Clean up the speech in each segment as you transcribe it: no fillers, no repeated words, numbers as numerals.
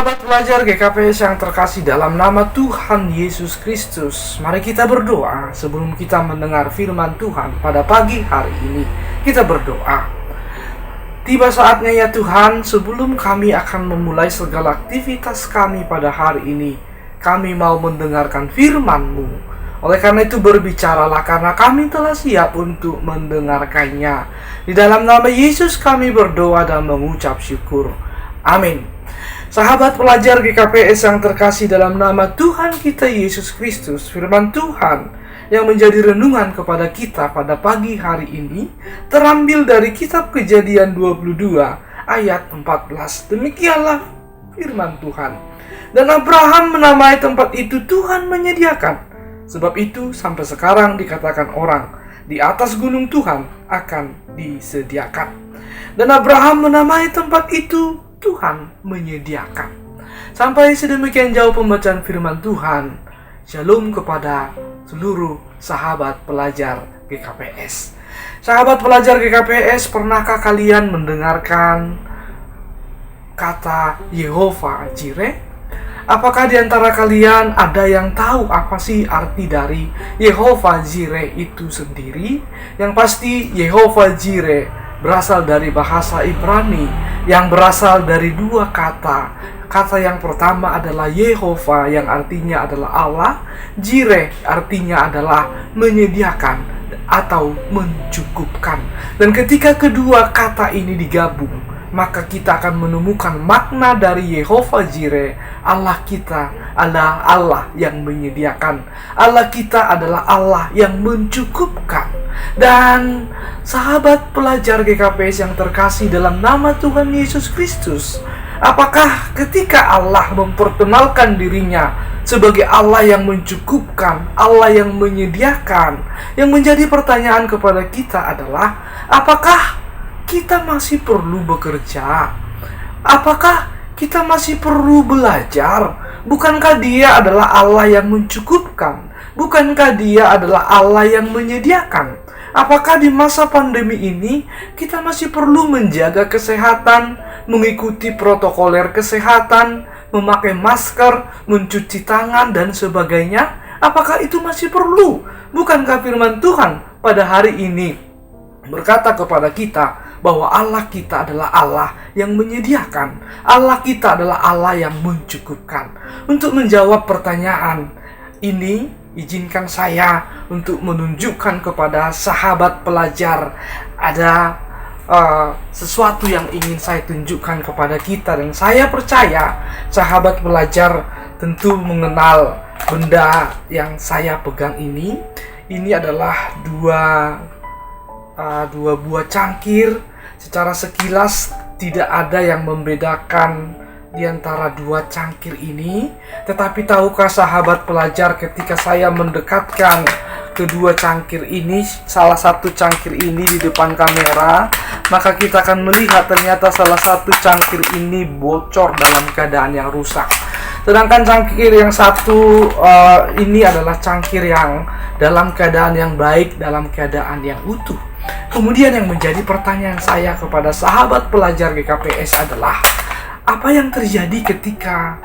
Sahabat pelajar GKPS yang terkasih dalam nama Tuhan Yesus Kristus, mari kita berdoa sebelum kita mendengar firman Tuhan pada pagi hari ini. Kita berdoa. Tiba saatnya ya Tuhan, sebelum kami akan memulai segala aktivitas kami pada hari ini, kami mau mendengarkan firman-Mu. Oleh karena itu berbicaralah, karena kami telah siap untuk mendengarkannya. Di dalam nama Yesus kami berdoa dan mengucap syukur. Amin. Sahabat pelajar GKPS yang terkasih dalam nama Tuhan kita Yesus Kristus, firman Tuhan yang menjadi renungan kepada kita pada pagi hari ini terambil dari kitab Kejadian 22 ayat 14. Demikianlah firman Tuhan. Dan Abraham menamai tempat itu Tuhan menyediakan. Sebab itu sampai sekarang dikatakan orang, di atas gunung Tuhan akan disediakan. Dan Abraham menamai tempat itu Tuhan menyediakan. Sampai sedemikian jauh pembacaan firman Tuhan. Shalom kepada seluruh sahabat pelajar GKPS. Sahabat pelajar GKPS, pernahkah kalian mendengarkan kata Yehova Jireh? Apakah di antara kalian ada yang tahu apa sih arti dari Yehova Jireh itu sendiri? Yang pasti Yehova Jireh berasal dari bahasa Ibrani yang berasal dari dua kata. Kata yang pertama adalah Yehova yang artinya adalah Allah. Jireh artinya adalah menyediakan atau mencukupkan. Dan ketika kedua kata ini digabung, maka kita akan menemukan makna dari Yehova Jireh. Allah kita adalah Allah yang menyediakan. Allah kita adalah Allah yang mencukupkan. Dan sahabat pelajar GKPS yang terkasih dalam nama Tuhan Yesus Kristus, apakah ketika Allah memperkenalkan dirinya sebagai Allah yang mencukupkan, Allah yang menyediakan, yang menjadi pertanyaan kepada kita adalah, apakah kita masih perlu bekerja? Apakah kita masih perlu belajar? Bukankah Dia adalah Allah yang mencukupkan? Bukankah Dia adalah Allah yang menyediakan? Apakah di masa pandemi ini kita masih perlu menjaga kesehatan, mengikuti protokoler kesehatan, memakai masker, mencuci tangan, dan sebagainya? Apakah itu masih perlu? Bukankah firman Tuhan pada hari ini berkata kepada kita bahwa Allah kita adalah Allah yang menyediakan, Allah kita adalah Allah yang mencukupkan? Untuk menjawab pertanyaan ini, izinkan saya untuk menunjukkan kepada sahabat pelajar ada sesuatu yang ingin saya tunjukkan kepada kita. Dan saya percaya sahabat pelajar tentu mengenal benda yang saya pegang ini. Ini adalah dua buah cangkir. Secara sekilas tidak ada yang membedakan di antara dua cangkir ini. Tetapi tahukah sahabat pelajar, ketika saya mendekatkan kedua cangkir ini, salah satu cangkir ini di depan kamera, maka kita akan melihat ternyata salah satu cangkir ini bocor dalam keadaan yang rusak. Sedangkan cangkir yang satu ini adalah cangkir yang dalam keadaan yang baik, dalam keadaan yang utuh. Kemudian yang menjadi pertanyaan saya kepada sahabat pelajar GKPS adalah, apa yang terjadi ketika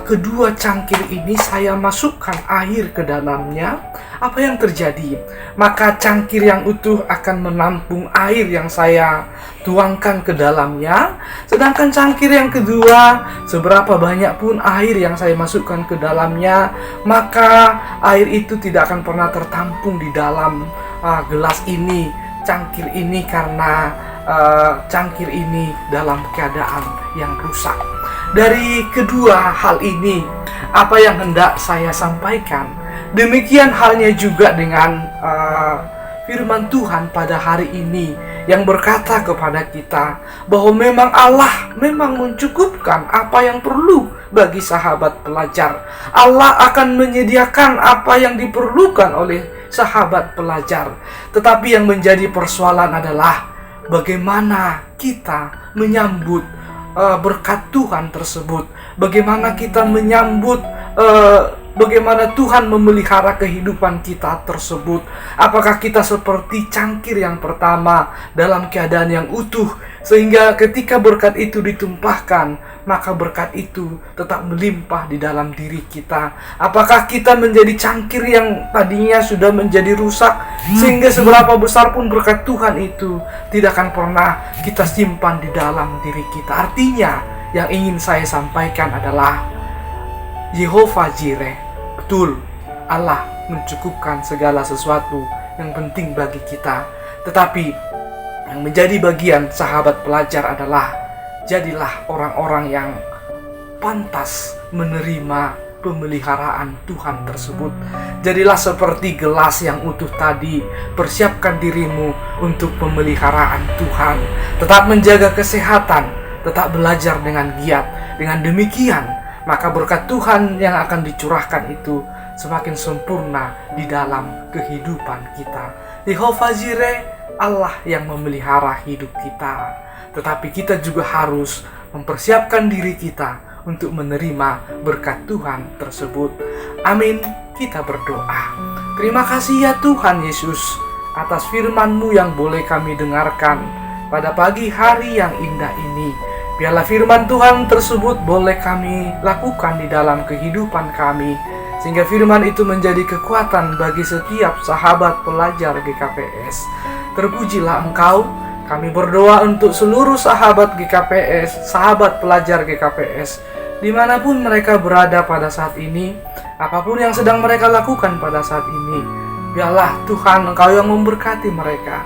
kedua cangkir ini saya masukkan air ke dalamnya? Apa yang terjadi? Maka cangkir yang utuh akan menampung air yang saya tuangkan ke dalamnya. Sedangkan cangkir yang kedua, seberapa banyak pun air yang saya masukkan ke dalamnya, maka air itu tidak akan pernah tertampung di dalam gelas ini, cangkir ini, karena cangkir ini dalam keadaan yang rusak. Dari kedua hal ini, apa yang hendak saya sampaikan? Demikian halnya juga dengan firman Tuhan pada hari ini yang berkata kepada kita bahwa memang Allah memang mencukupkan apa yang perlu bagi sahabat pelajar. Allah akan menyediakan apa yang diperlukan oleh sahabat pelajar. Tetapi yang menjadi persoalan adalah bagaimana kita menyambut berkat Tuhan tersebut. Bagaimana kita menyambut bagaimana Tuhan memelihara kehidupan kita tersebut. Apakah kita seperti cangkir yang pertama dalam keadaan yang utuh, sehingga ketika berkat itu ditumpahkan, maka berkat itu tetap melimpah di dalam diri kita. Apakah kita menjadi cangkir yang tadinya sudah menjadi rusak, sehingga seberapa besar pun berkat Tuhan itu tidak akan pernah kita simpan di dalam diri kita. Artinya, yang ingin saya sampaikan adalah Yehovah Jireh, betul, Allah mencukupkan segala sesuatu yang penting bagi kita. Tetapi yang menjadi bagian sahabat pelajar adalah jadilah orang-orang yang pantas menerima pemeliharaan Tuhan tersebut. Jadilah seperti gelas yang utuh tadi. Persiapkan dirimu untuk pemeliharaan Tuhan. Tetap menjaga kesehatan, tetap belajar dengan giat. Dengan demikian, maka berkat Tuhan yang akan dicurahkan itu semakin sempurna di dalam kehidupan kita. Yehovah Jireh, Allah yang memelihara hidup kita. Tetapi kita juga harus mempersiapkan diri kita untuk menerima berkat Tuhan tersebut. Amin. Kita berdoa. Terima kasih ya Tuhan Yesus atas firman-Mu yang boleh kami dengarkan pada pagi hari yang indah ini. Biarlah firman Tuhan tersebut boleh kami lakukan di dalam kehidupan kami, sehingga firman itu menjadi kekuatan bagi setiap sahabat pelajar GKPS. Terpujilah Engkau. Kami berdoa untuk seluruh sahabat GKPS, sahabat pelajar GKPS, dimanapun mereka berada pada saat ini, apapun yang sedang mereka lakukan pada saat ini. Biarlah Tuhan Engkau yang memberkati mereka.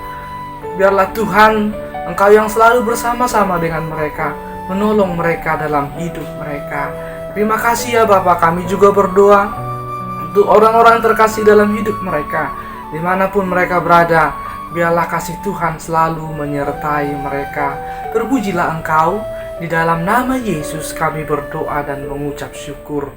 Biarlah Tuhan Engkau yang selalu bersama-sama dengan mereka, menolong mereka dalam hidup mereka. Terima kasih ya Bapa. Kami juga berdoa untuk orang-orang terkasih dalam hidup mereka, dimanapun mereka berada. Biarlah kasih Tuhan selalu menyertai mereka. Terpujilah Engkau. Di dalam nama Yesus kami berdoa dan mengucap syukur.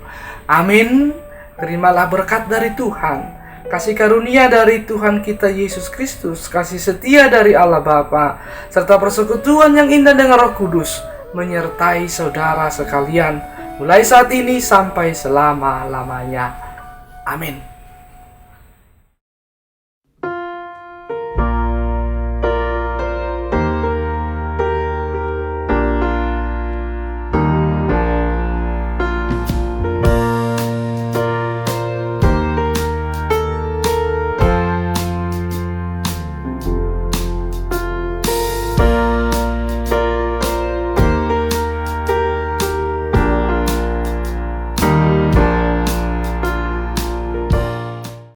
Amin. Terimalah berkat dari Tuhan, kasih karunia dari Tuhan kita Yesus Kristus, kasih setia dari Allah Bapa, serta persekutuan yang indah dengan Roh Kudus menyertai saudara sekalian, mulai saat ini sampai selama-lamanya. Amin.